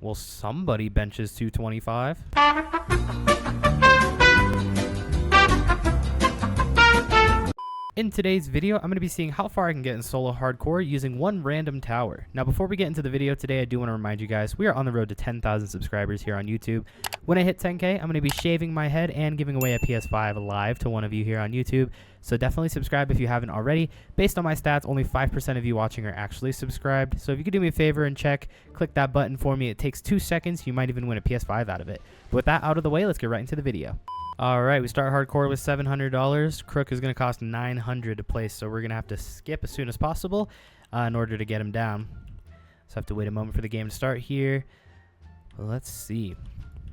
Well, somebody benches 225. In today's video, I'm going to be seeing how far I can get in solo hardcore using one random tower. Now, before we get into the video today, I do want to remind you guys, we are on the road to 10,000 subscribers here on YouTube. When I hit 10K, I'm going to be shaving my head and giving away a PS5 live to one of you here on YouTube. So definitely subscribe if you haven't already. Based on my stats, only 5% of you watching are actually subscribed. So if you could do me a favor and click that button for me. It takes 2 seconds. You might even win a PS5 out of it. But with that out of the way, let's get right into the video. Alright, we start hardcore with $700. CROOK is going to cost $900 to place, so we're going to have to skip as soon as possible in order to get him down. So I have to wait a moment for the game to start here. Let's see.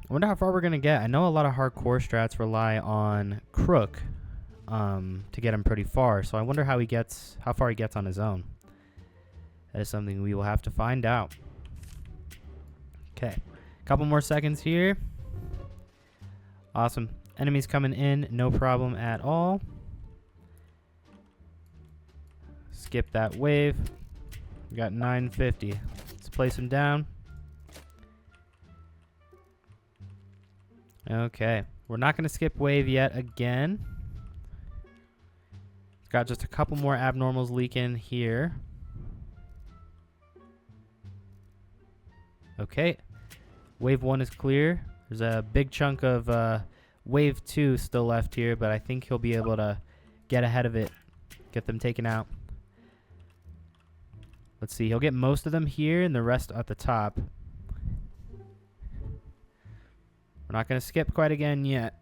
I wonder how far we're going to get. I know a lot of hardcore strats rely on CROOK to get him pretty far, so I wonder how far he gets on his own. That is something we will have to find out. Okay, a couple more seconds here. Awesome. Enemies coming in, no problem at all. Skip that wave. We got 950. Let's place him down. Okay. We're not going to skip wave yet again. It's got just a couple more abnormals leaking here. Okay. Wave 1 is clear. There's a big chunk of wave 2 still left here, but I think he'll be able to get ahead of it, get them taken out. Let's see, he'll get most of them here and the rest at the top. We're not going to skip quite again yet.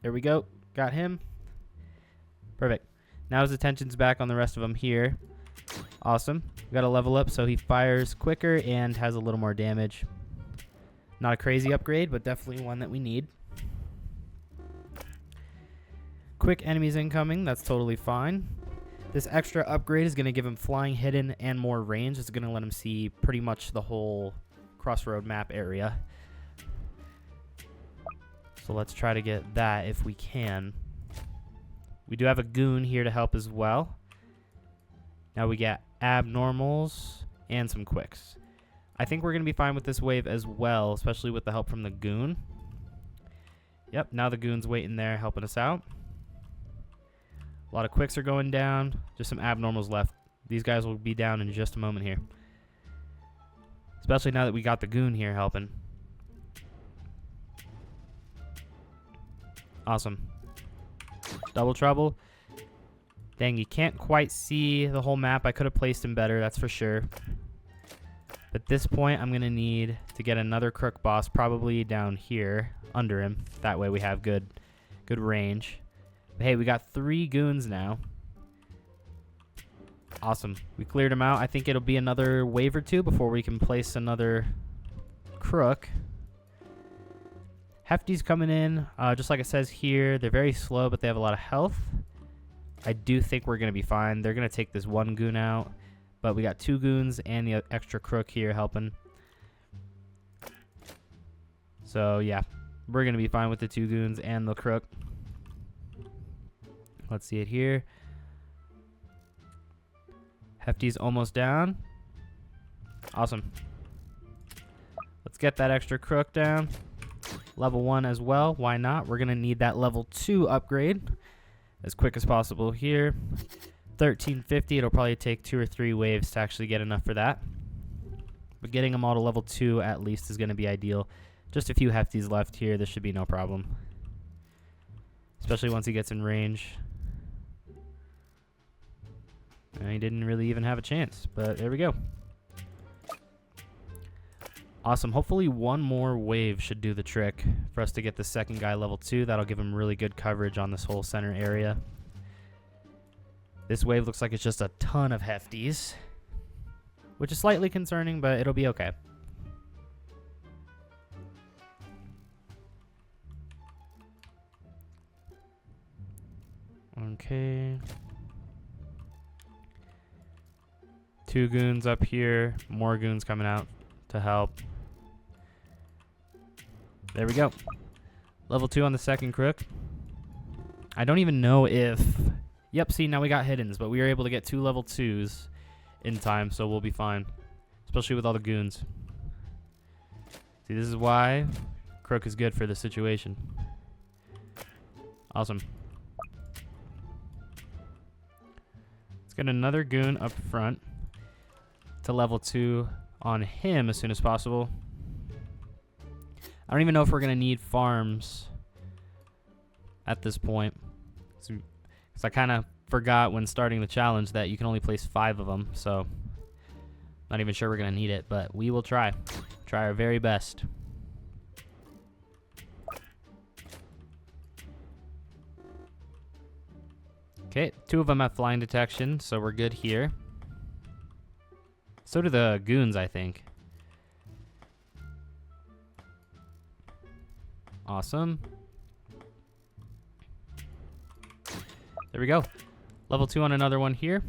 There we go. Got him. Perfect. Now his attention's back on the rest of them here. Awesome. We got to level up so he fires quicker and has a little more damage. Not a crazy upgrade, but definitely one that we need. Quick enemies incoming, that's totally fine. This extra upgrade is going to give him flying, hidden, and more range. It's going to let him see pretty much the whole crossroad map area. So let's try to get that if we can. We do have a goon here to help as well. Now we get abnormals and some quicks. I think we're going to be fine with this wave as well, especially with the help from the goon. Yep, now the goon's waiting there helping us out. A lot of quicks are going down. Just some abnormals left. These guys will be down in just a moment here. Especially now that we got the goon here helping. Awesome. Double trouble. Dang, you can't quite see the whole map. I could have placed him better, that's for sure. But at this point, I'm going to need to get another CROOK boss probably down here under him. That way we have good range. But hey, we got 3 goons now. Awesome. We cleared them out. I think it'll be another wave or 2 before we can place another CROOK. Hefty's coming in. Just like it says here, they're very slow, but they have a lot of health. I do think we're going to be fine. They're going to take this one goon out. But we got 2 goons and the extra CROOK here helping. So, yeah. We're going to be fine with the 2 goons and the CROOK. Let's see it here. Hefty's almost down. Awesome. Let's get that extra CROOK down. Level 1 as well. Why not? We're going to need that level 2 upgrade as quick as possible here. 1350, it'll probably take 2 or 3 waves to actually get enough for that. But getting them all to level 2 at least is going to be ideal. Just a few hefties left here, this should be no problem. Especially once he gets in range. And he didn't really even have a chance, but there we go. Awesome, hopefully one more wave should do the trick for us to get the second guy level 2. That'll give him really good coverage on this whole center area. This wave looks like it's just a ton of hefties, which is slightly concerning, but it'll be okay. Okay. 2 goons up here. More goons coming out to help. There we go. Level 2 on the second CROOK. I don't even know if... Yep, see, now we got hiddens, but we were able to get 2 level 2s in time, so we'll be fine. Especially with all the goons. See, this is why CROOK is good for this situation. Awesome. Let's get another goon up front to level 2 on him as soon as possible. I don't even know if we're going to need farms at this point. Because I kind of forgot when starting the challenge that you can only place 5 of them. So, not even sure we're going to need it, but we will try. Try our very best. Okay, 2 of them have flying detection, so we're good here. So do the goons, I think. Awesome. There we go. Level 2 on another one here.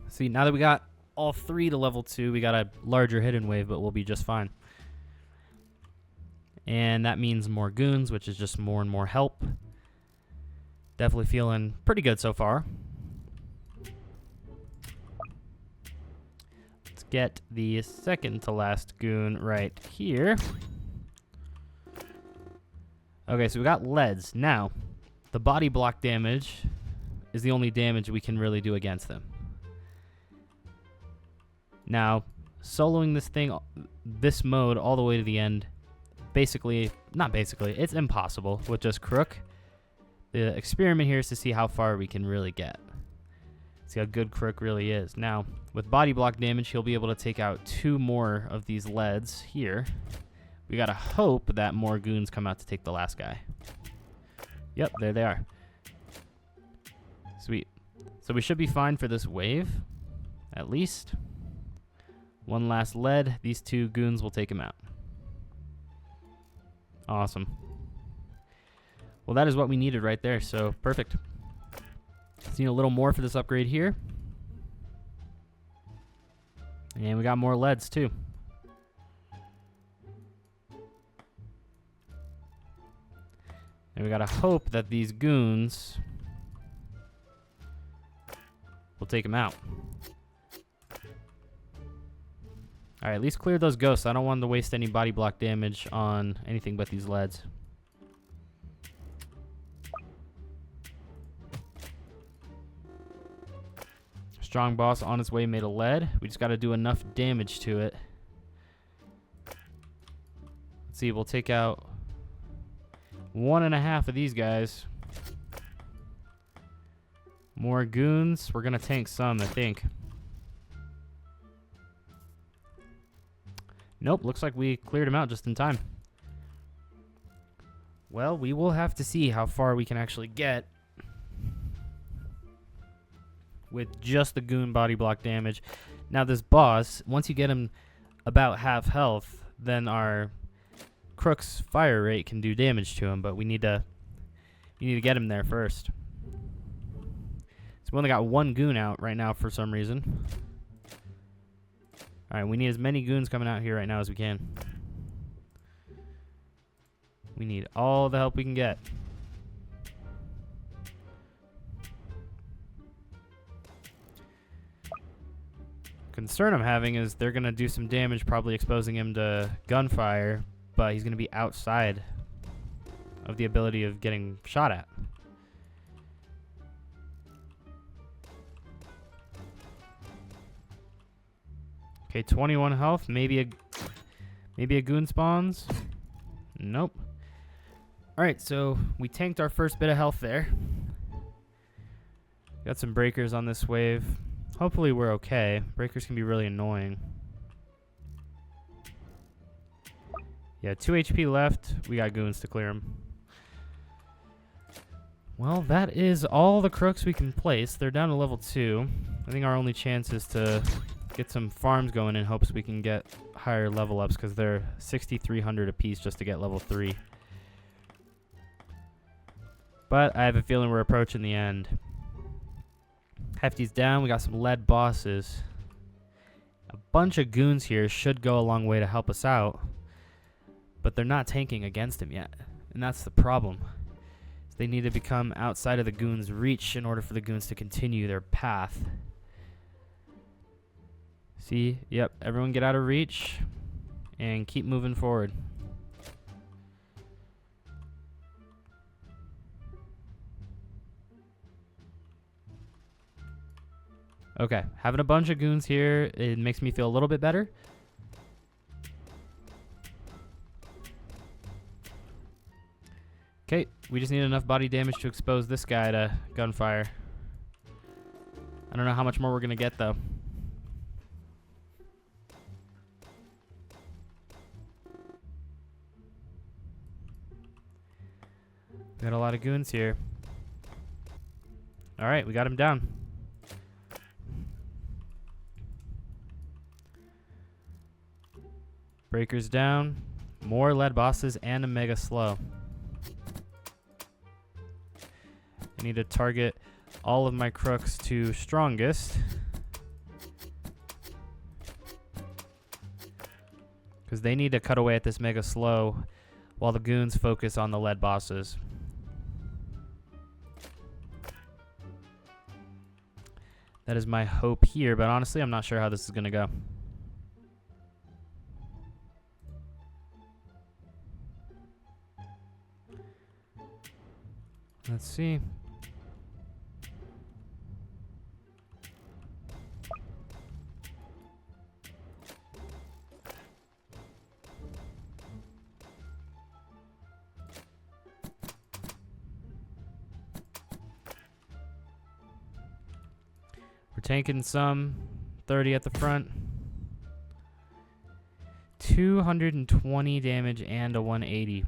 See, now that we got all 3 to level 2, we got a larger hidden wave, but we'll be just fine. And that means more goons, which is just more and more help. Definitely feeling pretty good so far. Let's get the second to last goon right here. Okay, so we got leads. Now, the body block damage is the only damage we can really do against them. Now, soloing this mode all the way to the end, it's impossible with just CROOK. The experiment here is to see how far we can really get. See how good CROOK really is. Now, with body block damage, he'll be able to take out 2 more of these leads here. We gotta hope that more goons come out to take the last guy. Yep, there they are. Sweet. So we should be fine for this wave, at least. One last lead. These 2 goons will take him out. Awesome. Well, that is what we needed right there, so perfect. Just need a little more for this upgrade here. And we got more leads, too. And we gotta hope that these goons will take him out. Alright, at least clear those ghosts. I don't want to waste any body block damage on anything but these leads. Strong boss on its way made a lead. We just got to do enough damage to it. Let's see, we'll take out 1.5 of these guys. More goons. We're going to tank some, I think. Nope, looks like we cleared him out just in time. Well, we will have to see how far we can actually get with just the goon body block damage. Now this boss, once you get him about half health, then our CROOK's fire rate can do damage to him, but you need to get him there first. So we only got 1 goon out right now for some reason. Alright, we need as many goons coming out here right now as we can. We need all the help we can get. Concern I'm having is they're going to do some damage, probably exposing him to gunfire, but he's going to be outside of the ability of getting shot at. Okay, 21 health. Maybe a goon spawns. Nope. Alright, so we tanked our first bit of health there. Got some breakers on this wave. Hopefully we're okay. Breakers can be really annoying. Yeah, 2 HP left. We got goons to clear them. Well, that is all the CROOKs we can place. They're down to level 2. I think our only chance is to get some farms going in hopes we can get higher level ups because they're 6,300 apiece just to get level 3. But I have a feeling we're approaching the end. Hefty's down. We got some lead bosses. A bunch of goons here should go a long way to help us out. But they're not tanking against him yet. And that's the problem. They need to become outside of the goons' reach in order for the goons to continue their path. See? Yep. Everyone get out of reach. and keep moving forward. Okay, having a bunch of goons here, it makes me feel a little bit better. Okay, we just need enough body damage to expose this guy to gunfire. I don't know how much more we're gonna get though. We got a lot of goons here. All right, we got him down. Breakers down. More lead bosses and a mega slow. I need to target all of my crooks to strongest. Because they need to cut away at this mega slow while the goons focus on the lead bosses. That is my hope here, but honestly, I'm not sure how this is going to go. Let's see. We're tanking some. 30 at the front. 220 damage and a 180.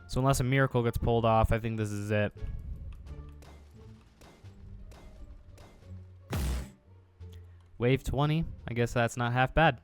So unless a miracle gets pulled off, I think this is it. Wave 20. I guess that's not half bad.